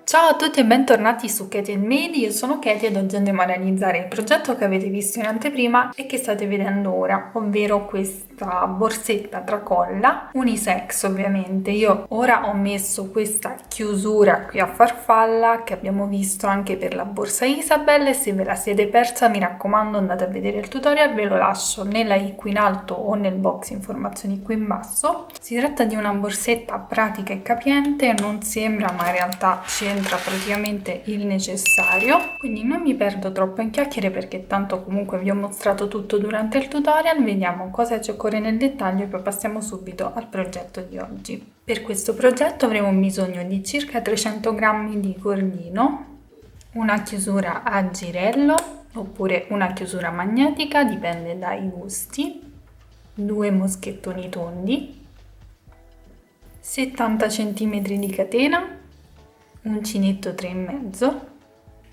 Ciao a tutti e bentornati su Katie Made, io sono Katie ed oggi andremo a realizzare il progetto che avete visto in anteprima e che state vedendo ora, ovvero questa borsetta tracolla, unisex ovviamente. Io ora ho messo questa chiusura qui a farfalla che abbiamo visto anche per la borsa Isabel e se ve la siete persa mi raccomando andate a vedere il tutorial, ve lo lascio nella i qui in alto o nel box informazioni qui in basso. Si tratta di una borsetta pratica e capiente, non sembra ma in realtà c'entra praticamente il necessario, quindi non mi perdo troppo in chiacchiere perché tanto comunque vi ho mostrato tutto durante il tutorial. Vediamo cosa ci occorre nel dettaglio e poi passiamo subito al progetto di oggi. Per questo progetto avremo bisogno di circa 300 g di cordino, una chiusura a girello oppure una chiusura magnetica, dipende dai gusti, due moschettoni tondi, 70 cm di catena, uncinetto 3,5,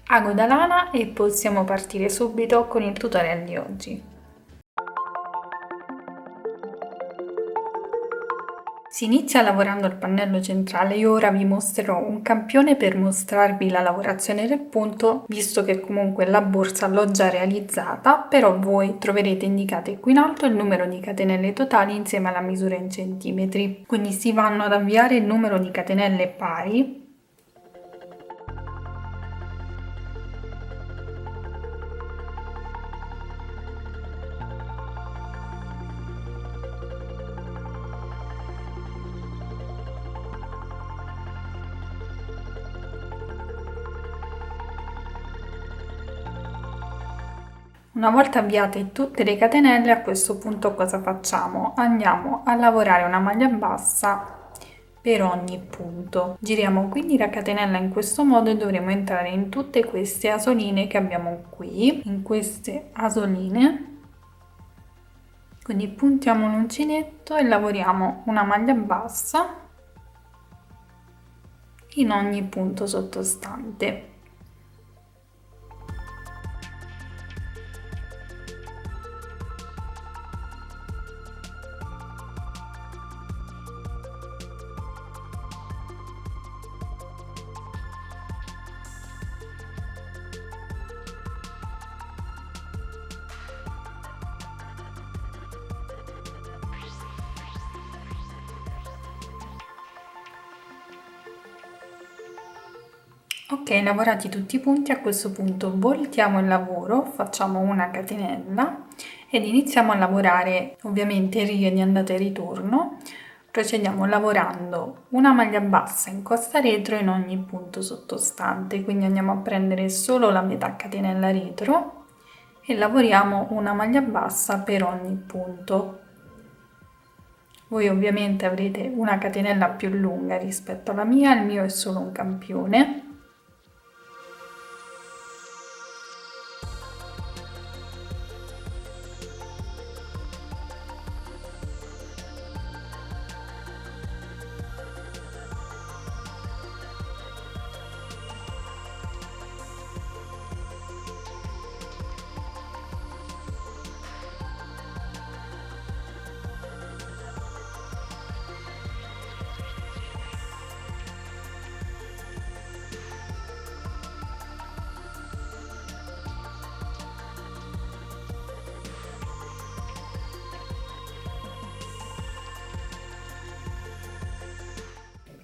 ago da lana e possiamo partire subito con il tutorial di oggi. Si inizia lavorando il pannello centrale. Io ora vi mostrerò un campione per mostrarvi la lavorazione del punto, visto che comunque la borsa l'ho già realizzata, però voi troverete indicate qui in alto il numero di catenelle totali insieme alla misura in centimetri, quindi si vanno ad avviare il numero di catenelle pari. Una volta avviate tutte le catenelle, a questo punto cosa facciamo? Andiamo a lavorare una maglia bassa per ogni punto. Giriamo quindi la catenella in questo modo e dovremo entrare in tutte queste asoline che abbiamo qui, in queste asoline. Quindi puntiamo l'uncinetto e lavoriamo una maglia bassa in ogni punto sottostante. Ok, lavorati tutti i punti, a questo punto voltiamo il lavoro, facciamo una catenella ed iniziamo a lavorare ovviamente righe di andata e ritorno. Procediamo lavorando una maglia bassa in costa retro in ogni punto sottostante, quindi andiamo a prendere solo la metà catenella retro e lavoriamo una maglia bassa per ogni punto. Voi ovviamente avrete una catenella più lunga rispetto alla mia, il mio è solo un campione.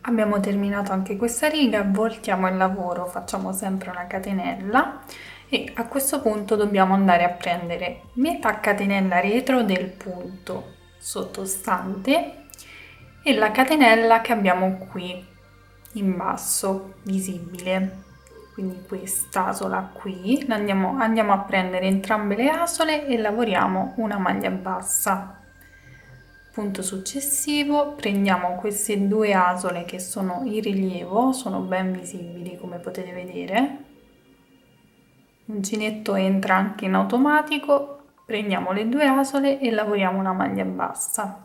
Abbiamo terminato anche questa riga, voltiamo il lavoro, facciamo sempre una catenella e a questo punto dobbiamo andare a prendere metà catenella retro del punto sottostante e la catenella che abbiamo qui in basso visibile, quindi questa asola qui, andiamo a prendere entrambe le asole e lavoriamo una maglia bassa. Punto successivo, prendiamo queste due asole che sono in rilievo, sono ben visibili come potete vedere. L'uncinetto entra anche in automatico, prendiamo le due asole e lavoriamo una maglia bassa.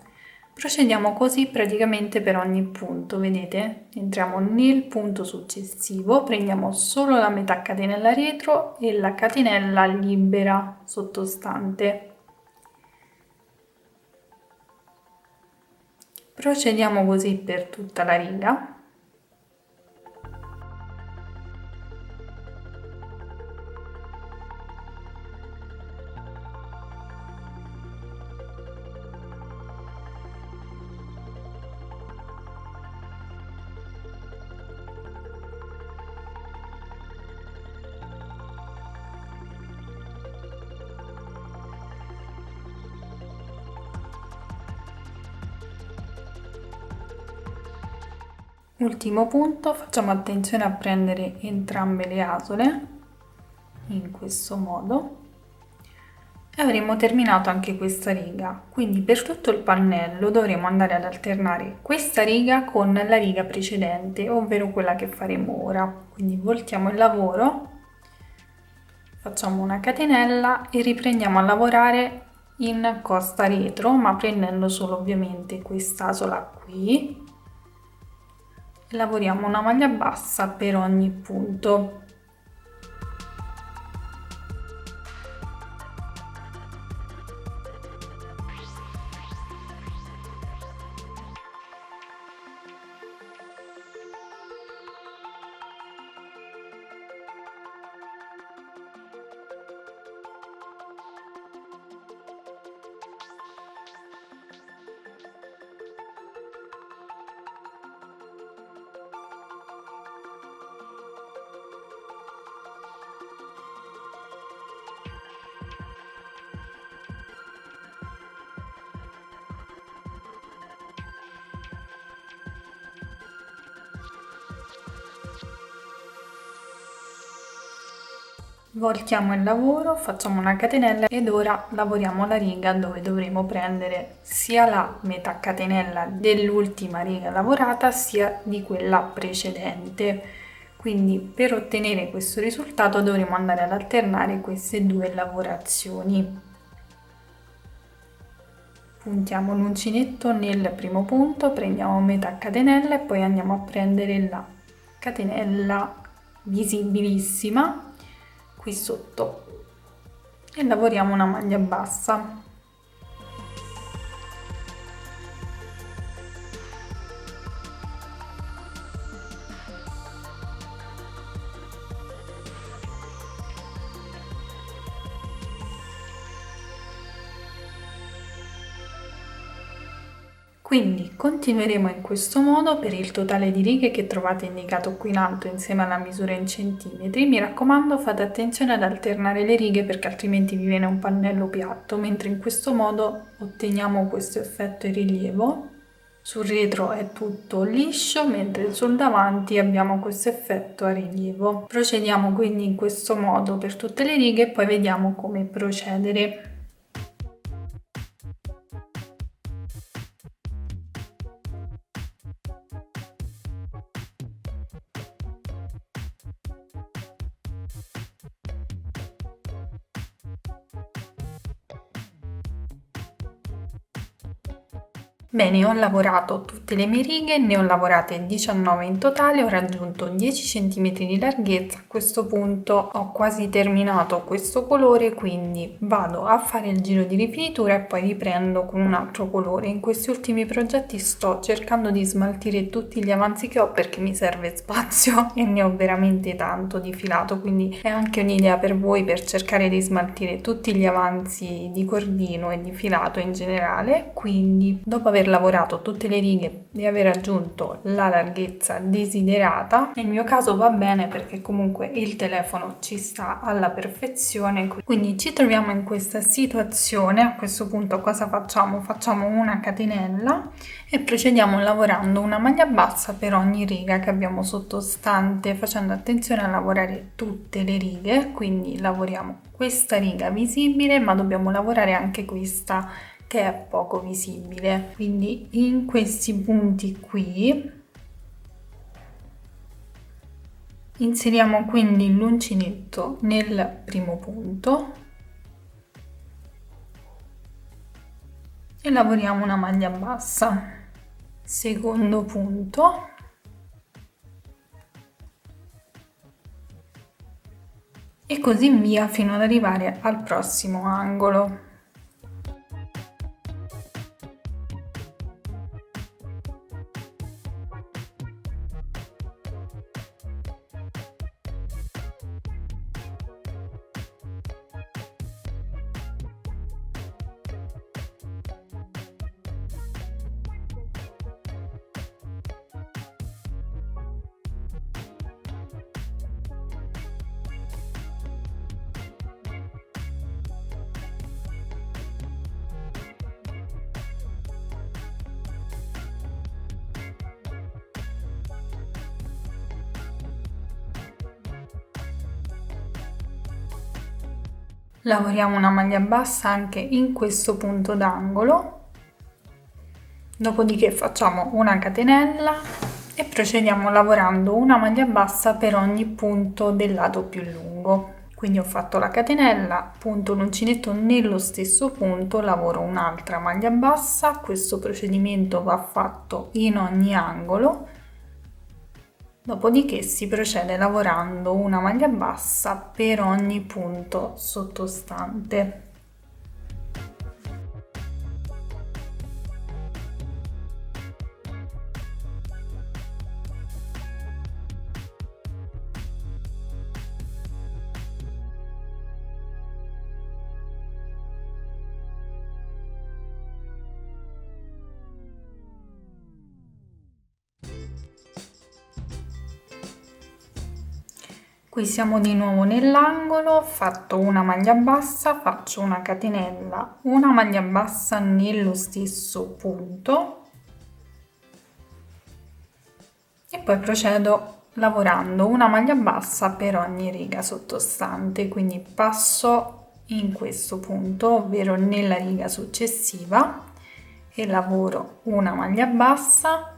Procediamo così praticamente per ogni punto, vedete? Entriamo nel punto successivo, prendiamo solo la metà catenella retro e la catenella libera sottostante. Procediamo così per tutta la riga. Ultimo punto, facciamo attenzione a prendere entrambe le asole in questo modo e avremo terminato anche questa riga. Quindi per tutto il pannello dovremo andare ad alternare questa riga con la riga precedente, ovvero quella che faremo ora. Quindi voltiamo il lavoro, facciamo una catenella e riprendiamo a lavorare in costa retro, ma prendendo solo ovviamente quest'asola qui. Lavoriamo una maglia bassa per ogni punto. Voltiamo il lavoro, facciamo una catenella ed ora lavoriamo la riga dove dovremo prendere sia la metà catenella dell'ultima riga lavorata sia di quella precedente. Quindi per ottenere questo risultato dovremo andare ad alternare queste due lavorazioni. Puntiamo l'uncinetto nel primo punto, prendiamo metà catenella e poi andiamo a prendere la catenella visibilissima qui sotto e lavoriamo una maglia bassa. Quindi continueremo in questo modo per il totale di righe che trovate indicato qui in alto insieme alla misura in centimetri. Mi raccomando, fate attenzione ad alternare le righe perché altrimenti vi viene un pannello piatto, mentre in questo modo otteniamo questo effetto in rilievo. Sul retro è tutto liscio, mentre sul davanti abbiamo questo effetto a rilievo. Procediamo quindi in questo modo per tutte le righe e poi vediamo come procedere. Bene, ho lavorato tutte le mie righe, ne ho lavorate 19 in totale, ho raggiunto 10 cm di larghezza. A questo punto ho quasi terminato questo colore, quindi vado a fare il giro di rifinitura e poi riprendo con un altro colore. In questi ultimi progetti sto cercando di smaltire tutti gli avanzi che ho perché mi serve spazio e ne ho veramente tanto di filato, quindi è anche un'idea per voi per cercare di smaltire tutti gli avanzi di cordino e di filato in generale. Quindi dopo aver lavorato tutte le righe e aver raggiunto la larghezza desiderata, nel mio caso va bene perché comunque il telefono ci sta alla perfezione, quindi ci troviamo in questa situazione. A questo punto cosa facciamo? Facciamo una catenella e procediamo lavorando una maglia bassa per ogni riga che abbiamo sottostante, facendo attenzione a lavorare tutte le righe. Quindi lavoriamo questa riga visibile, ma dobbiamo lavorare anche questa che è poco visibile. Quindi in questi punti qui inseriamo quindi l'uncinetto nel primo punto e lavoriamo una maglia bassa. Secondo punto, e così via fino ad arrivare al prossimo angolo. Lavoriamo una maglia bassa anche in questo punto d'angolo, dopodiché facciamo una catenella e procediamo lavorando una maglia bassa per ogni punto del lato più lungo. Quindi ho fatto la catenella, punto l'uncinetto nello stesso punto, lavoro un'altra maglia bassa. Questo procedimento va fatto in ogni angolo, dopodiché si procede lavorando una maglia bassa per ogni punto sottostante. Qui siamo di nuovo nell'angolo, ho fatto una maglia bassa, faccio una catenella, una maglia bassa nello stesso punto e poi procedo lavorando una maglia bassa per ogni riga sottostante, quindi passo in questo punto, ovvero nella riga successiva, e lavoro una maglia bassa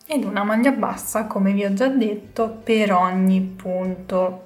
ed una maglia bassa, come vi ho già detto, per ogni punto.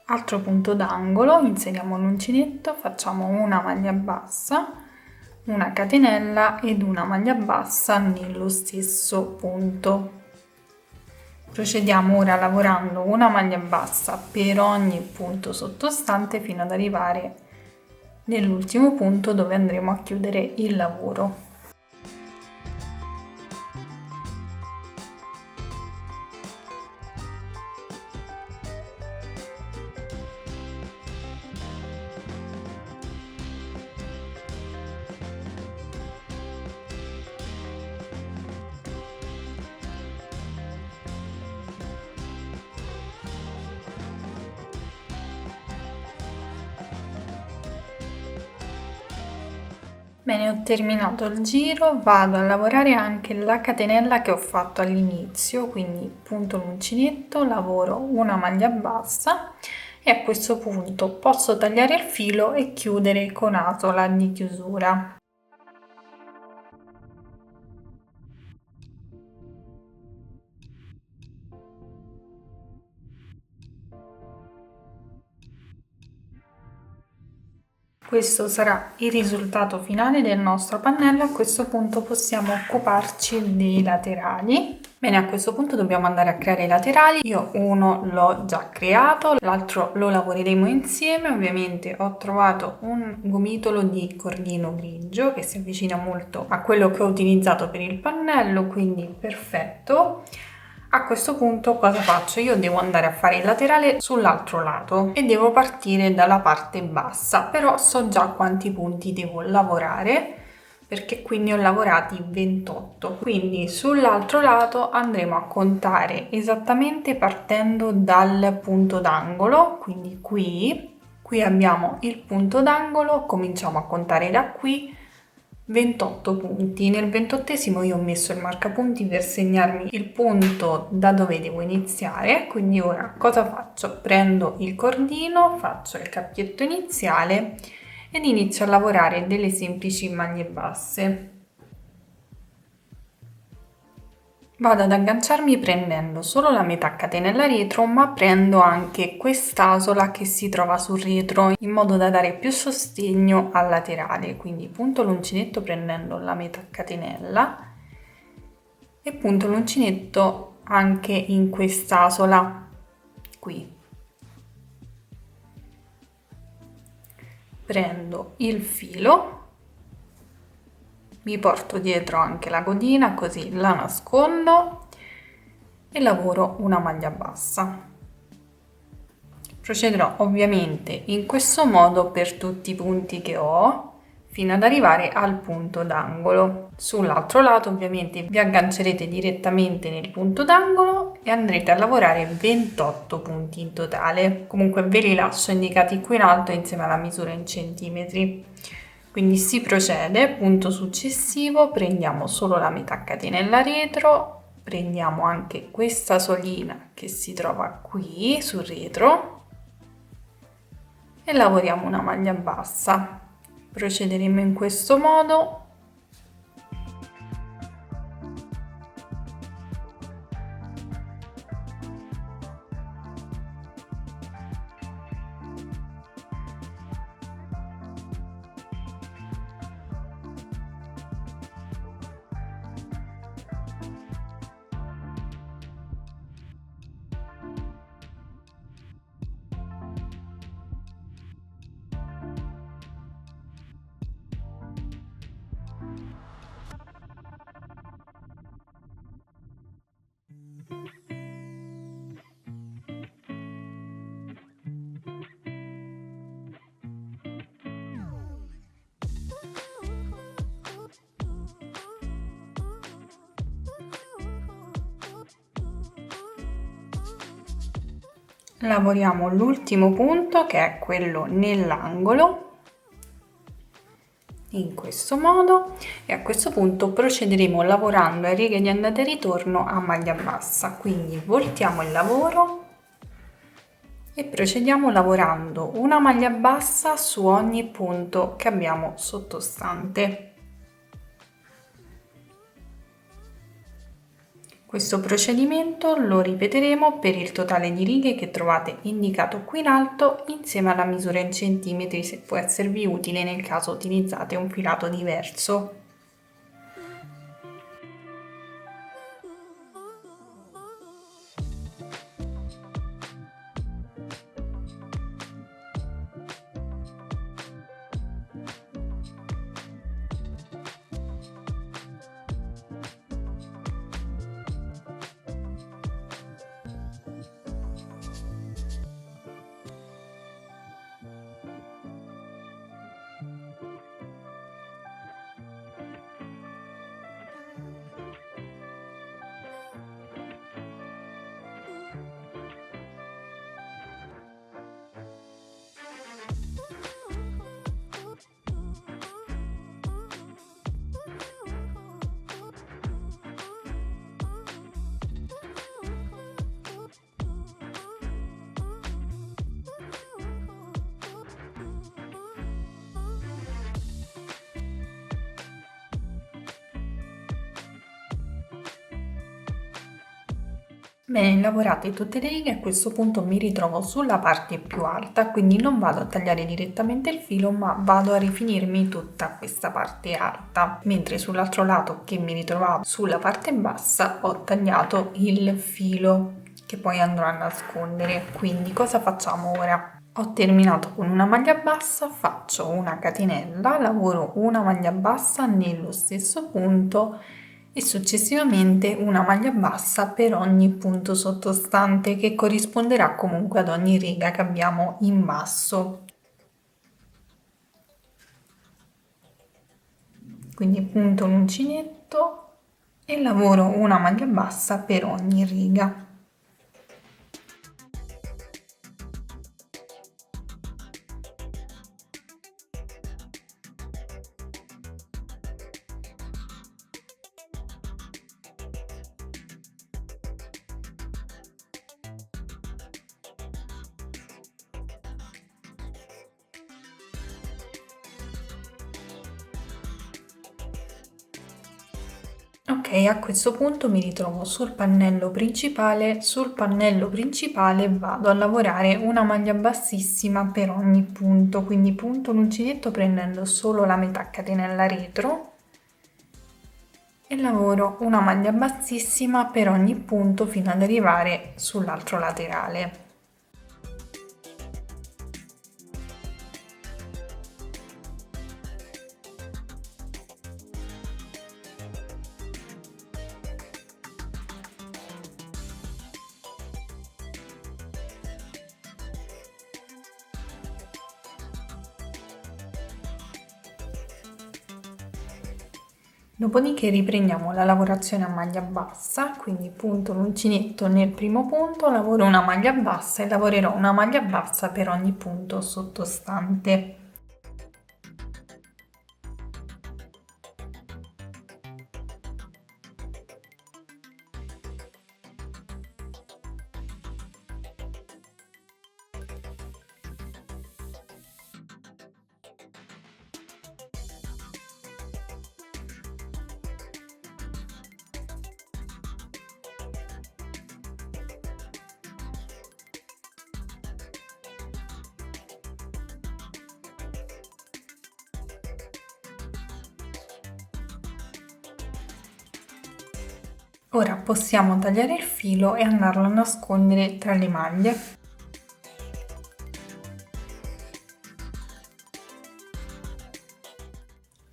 Altro punto d'angolo, inseriamo l'uncinetto, facciamo una maglia bassa, una catenella ed una maglia bassa nello stesso punto. Procediamo ora lavorando una maglia bassa per ogni punto sottostante fino ad arrivare nell'ultimo punto dove andremo a chiudere il lavoro. Bene, ho terminato il giro, vado a lavorare anche la catenella che ho fatto all'inizio, quindi punto l'uncinetto, lavoro una maglia bassa e a questo punto posso tagliare il filo e chiudere con asola di chiusura. Questo sarà il risultato finale del nostro pannello. A questo punto possiamo occuparci dei laterali. Bene, a questo punto dobbiamo andare a creare i laterali. Io uno l'ho già creato, l'altro lo lavoreremo insieme. Ovviamente ho trovato un gomitolo di cordino grigio che si avvicina molto a quello che ho utilizzato per il pannello, quindi perfetto. A questo punto cosa faccio? Io devo andare a fare il laterale sull'altro lato e devo partire dalla parte bassa, però so già quanti punti devo lavorare perché qui ne ho lavorati 28. Quindi sull'altro lato andremo a contare esattamente partendo dal punto d'angolo, quindi qui abbiamo il punto d'angolo, cominciamo a contare da qui 28 punti. Nel 28esimo io ho messo il marcapunti per segnarmi il punto da dove devo iniziare, quindi ora cosa faccio? Prendo il cordino, faccio il cappietto iniziale ed inizio a lavorare delle semplici maglie basse. Vado ad agganciarmi prendendo solo la metà catenella retro, ma prendo anche quest'asola che si trova sul retro in modo da dare più sostegno al laterale. Quindi punto l'uncinetto prendendo la metà catenella e punto l'uncinetto anche in quest'asola qui. Prendo il filo, mi porto dietro anche la codina così la nascondo e lavoro una maglia bassa. Procederò ovviamente in questo modo per tutti i punti che ho fino ad arrivare al punto d'angolo. Sull'altro lato ovviamente vi aggancerete direttamente nel punto d'angolo e andrete a lavorare 28 punti in totale. Comunque ve li lascio indicati qui in alto insieme alla misura in centimetri. Quindi si procede, punto successivo, prendiamo solo la metà catenella retro, prendiamo anche questa solina che si trova qui sul retro e lavoriamo una maglia bassa. Procederemo in questo modo. Lavoriamo l'ultimo punto che è quello nell'angolo in questo modo e a questo punto procederemo lavorando a righe di andata e ritorno a maglia bassa, quindi voltiamo il lavoro e procediamo lavorando una maglia bassa su ogni punto che abbiamo sottostante. Questo procedimento lo ripeteremo per il totale di righe che trovate indicato qui in alto insieme alla misura in centimetri, se può esservi utile nel caso utilizzate un filato diverso. Bene, lavorate tutte le righe, a questo punto mi ritrovo sulla parte più alta, quindi non vado a tagliare direttamente il filo, ma vado a rifinirmi tutta questa parte alta, mentre sull'altro lato che mi ritrovavo sulla parte bassa ho tagliato il filo che poi andrò a nascondere. Quindi cosa facciamo ora? Ho terminato con una maglia bassa, faccio una catenella, lavoro una maglia bassa nello stesso punto e successivamente una maglia bassa per ogni punto sottostante che corrisponderà comunque ad ogni riga che abbiamo in basso. Quindi punto l'uncinetto e lavoro una maglia bassa per ogni riga. Ok, a questo punto mi ritrovo sul pannello principale. Sul pannello principale vado a lavorare una maglia bassissima per ogni punto, quindi punto l'uncinetto prendendo solo la metà catenella retro e lavoro una maglia bassissima per ogni punto fino ad arrivare sull'altro laterale. Dopodiché riprendiamo la lavorazione a maglia bassa, quindi punto l'uncinetto nel primo punto, lavoro una maglia bassa e lavorerò una maglia bassa per ogni punto sottostante. Ora possiamo tagliare il filo e andarlo a nascondere tra le maglie.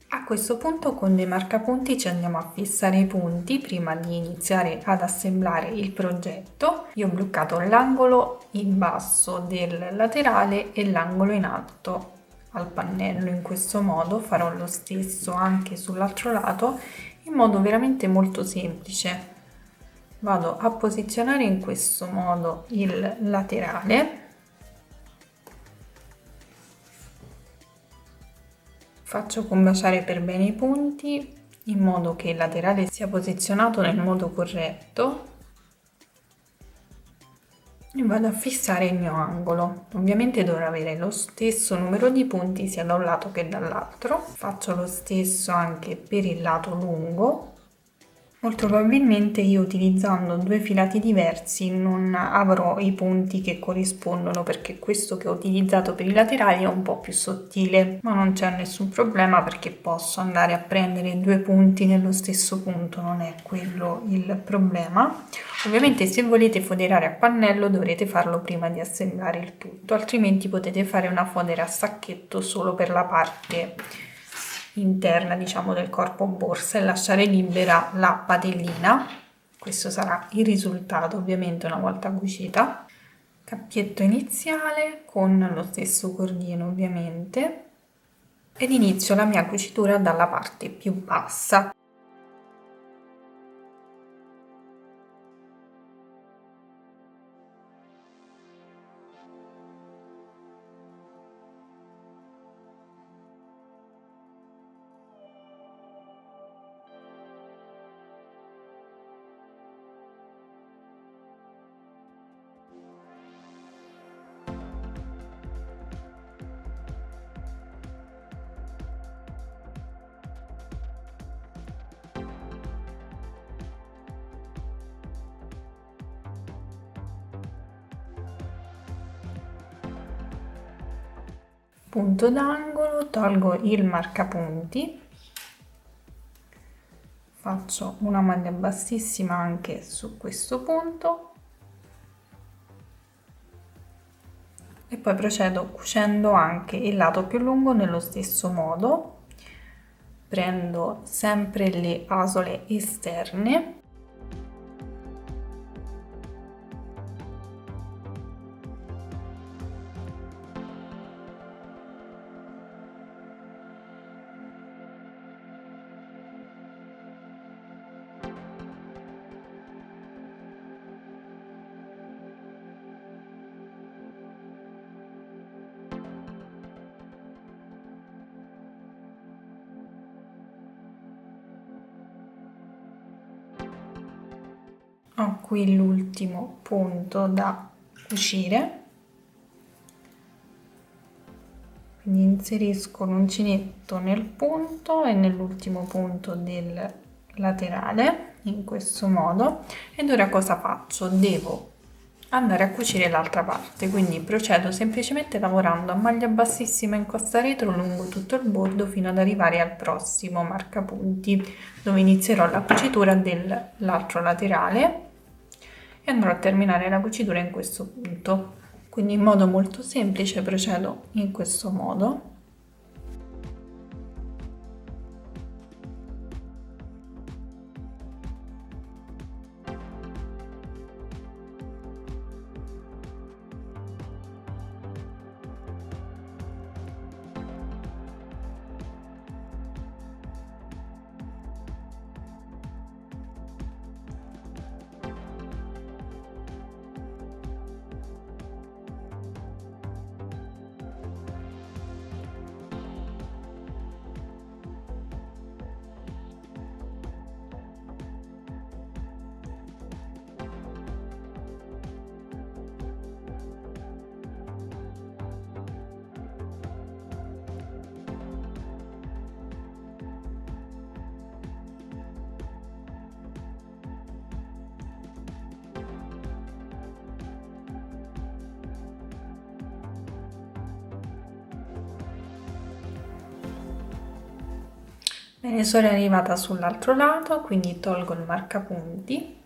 A questo punto con dei marcapunti ci andiamo a fissare i punti prima di iniziare ad assemblare il progetto. Io ho bloccato l'angolo in basso del laterale e l'angolo in alto al pannello. In questo modo farò lo stesso anche sull'altro lato in modo veramente molto semplice. Vado a posizionare in questo modo il laterale, faccio combaciare per bene i punti in modo che il laterale sia posizionato nel modo corretto e vado a fissare il mio angolo. Ovviamente dovrò avere lo stesso numero di punti sia da un lato che dall'altro. Faccio lo stesso anche per il lato lungo. Molto probabilmente io utilizzando due filati diversi non avrò i punti che corrispondono perché questo che ho utilizzato per i laterali è un po' più sottile, ma non c'è nessun problema perché posso andare a prendere due punti nello stesso punto, non è quello il problema. Ovviamente se volete foderare a pannello dovrete farlo prima di assemblare il tutto, altrimenti potete fare una fodera a sacchetto solo per la parte interna, diciamo, del corpo borsa e lasciare libera la patellina. Questo sarà il risultato ovviamente una volta cucita. Cappietto iniziale con lo stesso cordino ovviamente ed inizio la mia cucitura dalla parte più bassa. Punto d'angolo, tolgo il marcapunti, faccio una maglia bassissima anche su questo punto e poi procedo cucendo anche il lato più lungo nello stesso modo. Prendo sempre le asole esterne . Ho qui l'ultimo punto da cucire, quindi inserisco l'uncinetto nel punto e nell'ultimo punto del laterale in questo modo ed ora cosa faccio? Devo andare a cucire l'altra parte, quindi procedo semplicemente lavorando a maglia bassissima in costa retro lungo tutto il bordo fino ad arrivare al prossimo marcapunti dove inizierò la cucitura dell'altro laterale e andrò a terminare la cucitura in questo punto. Quindi in modo molto semplice procedo in questo modo. Bene, sono arrivata sull'altro lato, quindi tolgo il marcapunti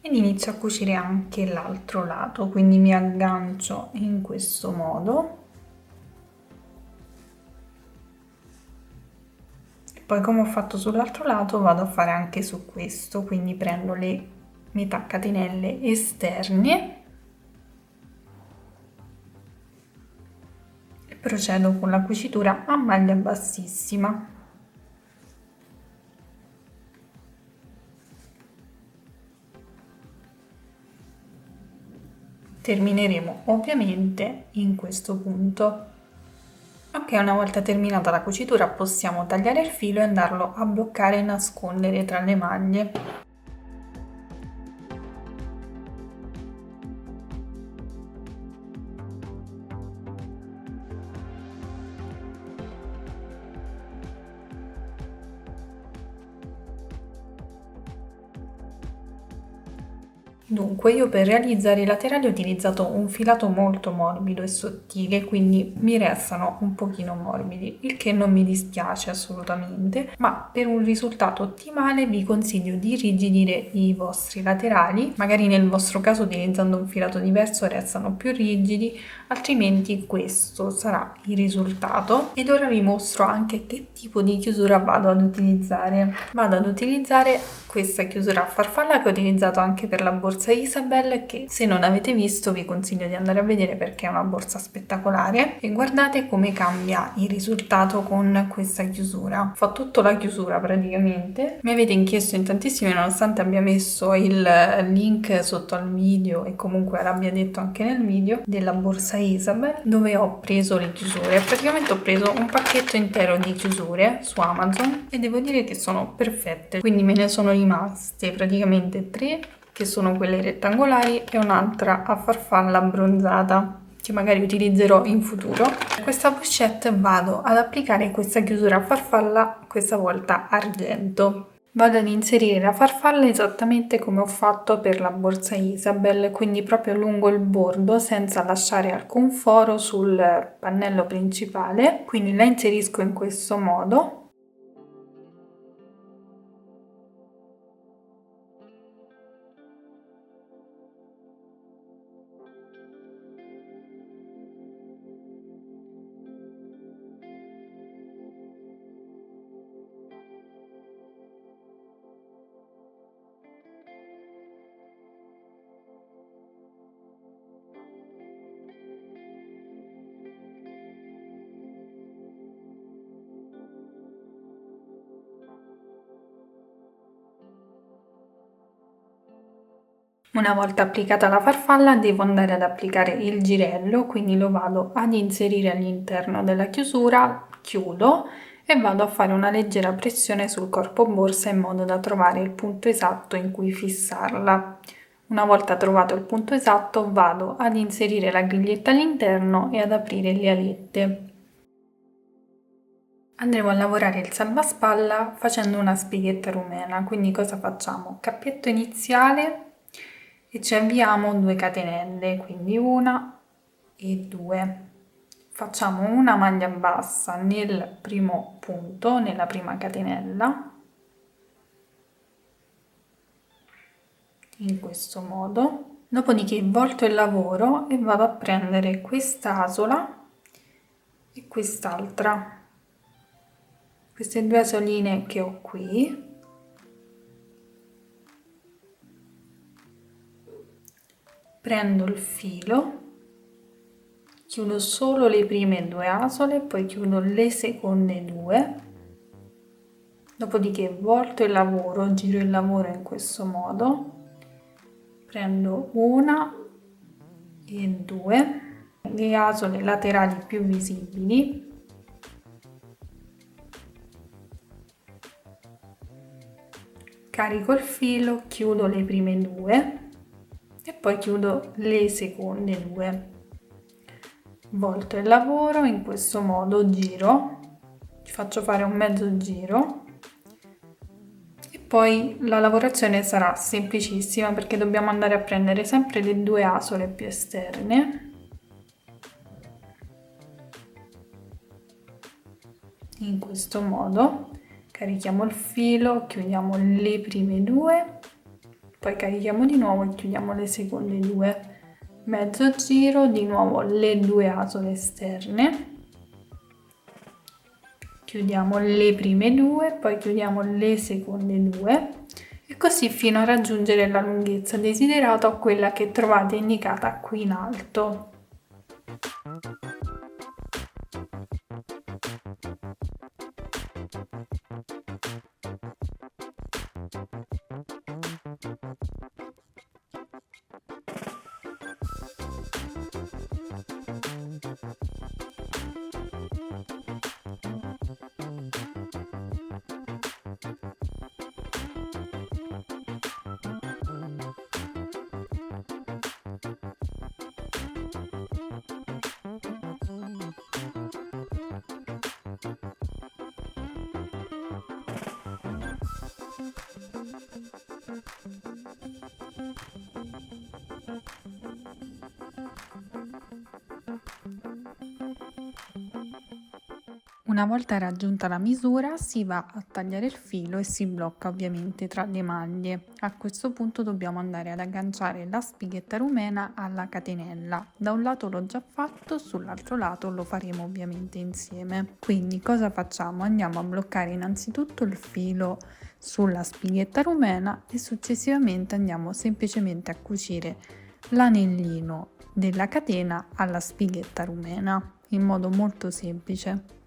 ed inizio a cucire anche l'altro lato, quindi mi aggancio in questo modo. Poi come ho fatto sull'altro lato vado a fare anche su questo, quindi prendo le metà catenelle esterne e procedo con la cucitura a maglia bassissima. Termineremo ovviamente in questo punto. Ok, una volta terminata la cucitura possiamo tagliare il filo e andarlo a bloccare e nascondere tra le maglie. Dunque, io per realizzare i laterali ho utilizzato un filato molto morbido e sottile, quindi mi restano un pochino morbidi, il che non mi dispiace assolutamente, ma per un risultato ottimale vi consiglio di irrigidire i vostri laterali, magari nel vostro caso utilizzando un filato diverso restano più rigidi, altrimenti questo sarà il risultato. Ed ora vi mostro anche che tipo di chiusura vado ad utilizzare. Vado ad utilizzare questa chiusura a farfalla che ho utilizzato anche per la borsa Isabel, che se non avete visto vi consiglio di andare a vedere perché è una borsa spettacolare e guardate come cambia il risultato con questa chiusura. Fa tutta la chiusura praticamente. Mi avete chiesto in tantissimi, nonostante abbia messo il link sotto al video e comunque l'abbia detto anche nel video, della borsa Isabel dove ho preso le chiusure. Praticamente ho preso un pacchetto intero di chiusure su Amazon e devo dire che sono perfette, quindi me ne sono rimaste praticamente 3 che sono quelle rettangolari e un'altra a farfalla bronzata che magari utilizzerò in futuro. Per questa pochette vado ad applicare questa chiusura a farfalla, questa volta argento. Vado ad inserire la farfalla esattamente come ho fatto per la borsa Isabel, quindi proprio lungo il bordo senza lasciare alcun foro sul pannello principale, quindi la inserisco in questo modo. Una volta applicata la farfalla devo andare ad applicare il girello, quindi lo vado ad inserire all'interno della chiusura, chiudo e vado a fare una leggera pressione sul corpo borsa in modo da trovare il punto esatto in cui fissarla. Una volta trovato il punto esatto vado ad inserire la griglietta all'interno e ad aprire le alette. Andremo a lavorare il salvaspalla facendo una spighetta rumena, quindi cosa facciamo? Cappietto iniziale e ci avviamo 2 catenelle, quindi 1 e 2. Facciamo una maglia bassa nel primo punto, nella prima catenella, in questo modo. Dopodiché volto il lavoro e vado a prendere quest'asola e quest'altra, queste 2 asoline che ho qui, prendo il filo, chiudo solo le prime 2 asole, poi chiudo le seconde 2, dopodiché volto il lavoro, giro il lavoro in questo modo, prendo 1 e 2, le asole laterali più visibili, carico il filo, chiudo le prime 2 e poi chiudo le seconde 2, volto il lavoro in questo modo, giro, ci faccio fare un mezzo giro e poi la lavorazione sarà semplicissima perché dobbiamo andare a prendere sempre le 2 asole più esterne, in questo modo. Carichiamo il filo, chiudiamo le prime 2, poi carichiamo di nuovo e chiudiamo le seconde 2, mezzo giro, di nuovo le 2 asole esterne, chiudiamo le prime 2, poi chiudiamo le seconde 2 e così fino a raggiungere la lunghezza desiderata o quella che trovate indicata qui in alto. Una volta raggiunta la misura si va a tagliare il filo e si blocca ovviamente tra le maglie. A questo punto dobbiamo andare ad agganciare la spighetta rumena alla catenella. Da un lato l'ho già fatto, sull'altro lato lo faremo ovviamente insieme. Quindi cosa facciamo? Andiamo a bloccare innanzitutto il filo sulla spighetta rumena e successivamente andiamo semplicemente a cucire l'anellino della catena alla spighetta rumena in modo molto semplice.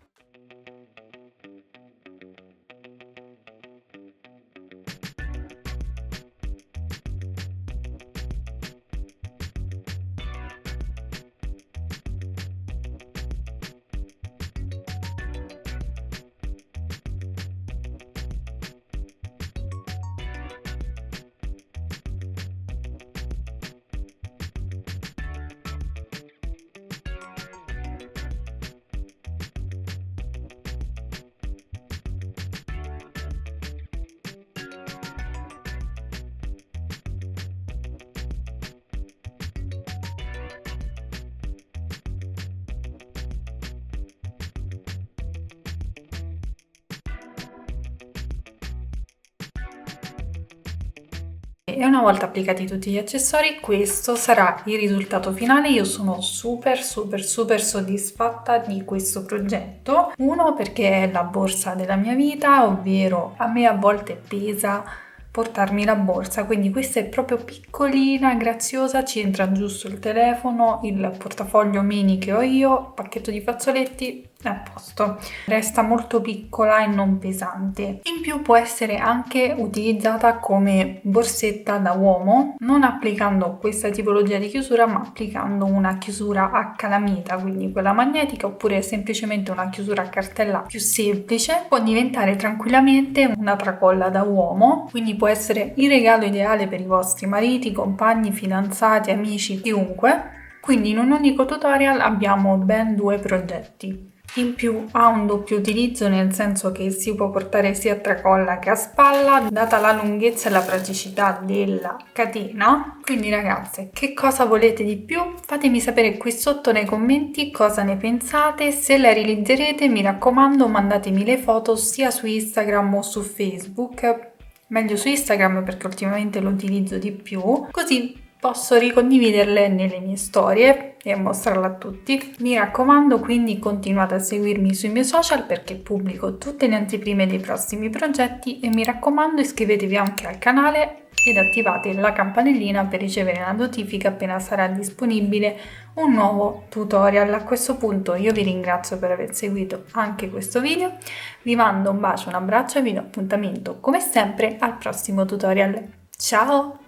E una volta applicati tutti gli accessori, questo sarà il risultato finale. Io sono super soddisfatta di questo progetto. Uno, perché è la borsa della mia vita, ovvero a me a volte pesa portarmi la borsa, quindi questa è proprio piccolina, graziosa, ci entra giusto il telefono, il portafoglio mini che ho io, pacchetto di fazzoletti, è a posto. Resta molto piccola e non pesante. In più può essere anche utilizzata come borsetta da uomo, non applicando questa tipologia di chiusura, ma applicando una chiusura a calamita, quindi quella magnetica, oppure semplicemente una chiusura a cartella più semplice. Può diventare tranquillamente una tracolla da uomo, quindi può essere il regalo ideale per i vostri mariti, compagni, fidanzati, amici, chiunque. Quindi in un unico tutorial abbiamo ben 2 progetti. In più ha un doppio utilizzo, nel senso che si può portare sia a tracolla che a spalla, data la lunghezza e la praticità della catena. Quindi ragazze, che cosa volete di più? Fatemi sapere qui sotto nei commenti cosa ne pensate. Se la realizzerete, mi raccomando, mandatemi le foto sia su Instagram o su Facebook. Meglio su Instagram perché ultimamente lo utilizzo di più, così posso ricondividerle nelle mie storie e mostrarle a tutti. Mi raccomando, quindi continuate a seguirmi sui miei social perché pubblico tutte le anteprime dei prossimi progetti e mi raccomando iscrivetevi anche al canale ed attivate la campanellina per ricevere la notifica appena sarà disponibile un nuovo tutorial. A questo punto io vi ringrazio per aver seguito anche questo video, vi mando un bacio, un abbraccio e vi do appuntamento come sempre al prossimo tutorial. Ciao!